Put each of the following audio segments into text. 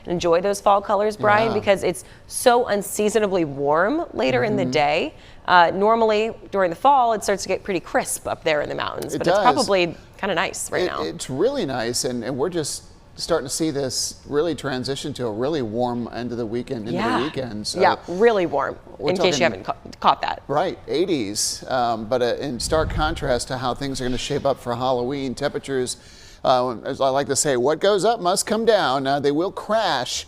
and enjoy those fall colors, Brian, Yeah. because it's so unseasonably warm later in the day. Normally during the fall, it starts to get pretty crisp up there in the mountains, but it's probably kind of nice right now. It's really nice, and we're just starting to see this really transition to a really warm end of the weekend into the weekend. So yeah, really warm, in case you talking- haven't caught that. Right, 80s, but in stark contrast to how things are going to shape up for Halloween. Temperatures, as I like to say, what goes up must come down. They will crash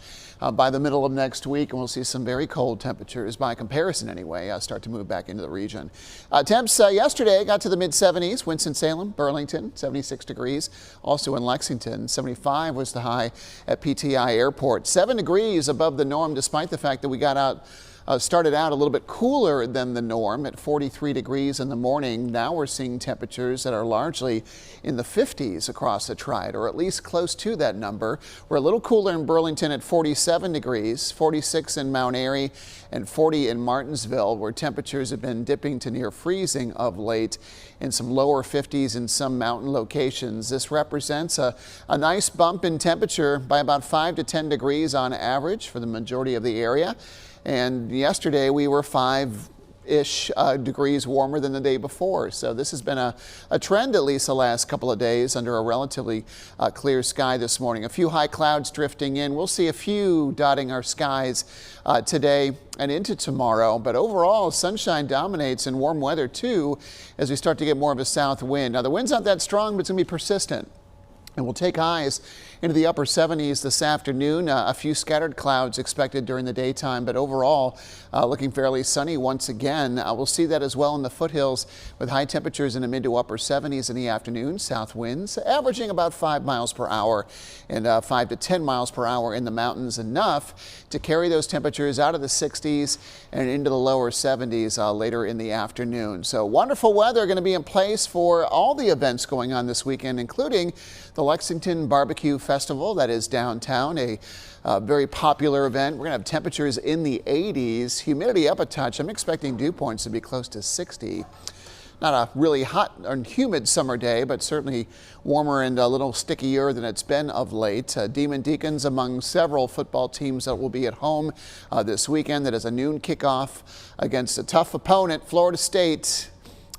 by the middle of next week, and we'll see some very cold temperatures, by comparison anyway, start to move back into the region. Temps yesterday got to the mid-70s. Winston-Salem, Burlington, 76 degrees. Also in Lexington, 75 was the high at PTI Airport. 7 degrees above the norm, despite the fact that we started out a little bit cooler than the norm at 43 degrees in the morning. Now we're seeing temperatures that are largely in the 50s across the Triad, or at least close to that number. We're a little cooler in Burlington at 47 degrees, 46 in Mount Airy, and 40 in Martinsville, where temperatures have been dipping to near freezing of late, in some lower 50s in some mountain locations. This represents a nice bump in temperature by about 5 to 10 degrees on average for the majority of the area. And yesterday we were 5-ish degrees warmer than the day before. So this has been a trend, at least the last couple of days, under a relatively clear sky this morning. A few high clouds drifting in. We'll see a few dotting our skies today and into tomorrow. But overall, sunshine dominates and warm weather too, as we start to get more of a south wind. Now the wind's not that strong, but it's going to be persistent. And we'll take highs into the upper 70s this afternoon. A few scattered clouds expected during the daytime, but overall looking fairly sunny once again. We'll see that as well in the foothills, with high temperatures in the mid to upper 70s in the afternoon. South winds averaging about 5 miles per hour, and 5 to 10 miles per hour in the mountains, enough to carry those temperatures out of the 60s and into the lower 70s later in the afternoon. So wonderful weather going to be in place for all the events going on this weekend, including the Lexington Barbecue Festival that is downtown, a very popular event. We're going to have temperatures in the 80s, humidity up a touch. I'm expecting dew points to be close to 60. Not a really hot and humid summer day, but certainly warmer and a little stickier than it's been of late. Demon Deacons among several football teams that will be at home this weekend. That is a noon kickoff against a tough opponent, Florida State.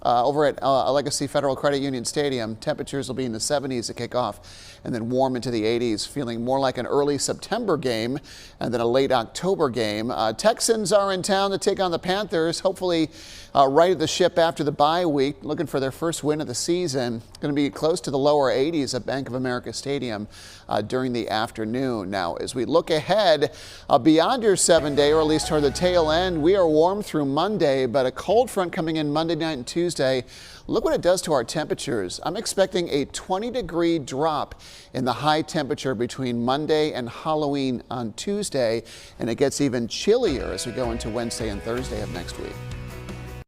Over at Legacy Federal Credit Union Stadium. Temperatures will be in the 70s to kick off, and then warm into the 80s, feeling more like an early September game and then a late October game. Texans are in town to take on the Panthers, hopefully right at the ship after the bye week, looking for their first win of the season. Going to be close to the lower 80s at Bank of America Stadium during the afternoon. Now, as we look ahead beyond your 7-day, or at least toward the tail end, we are warm through Monday, but a cold front coming in Monday night and Tuesday. Look what it does to our temperatures. I'm expecting a 20-degree drop in the high temperature between Monday and Halloween on Tuesday, and it gets even chillier as we go into Wednesday and Thursday of next week.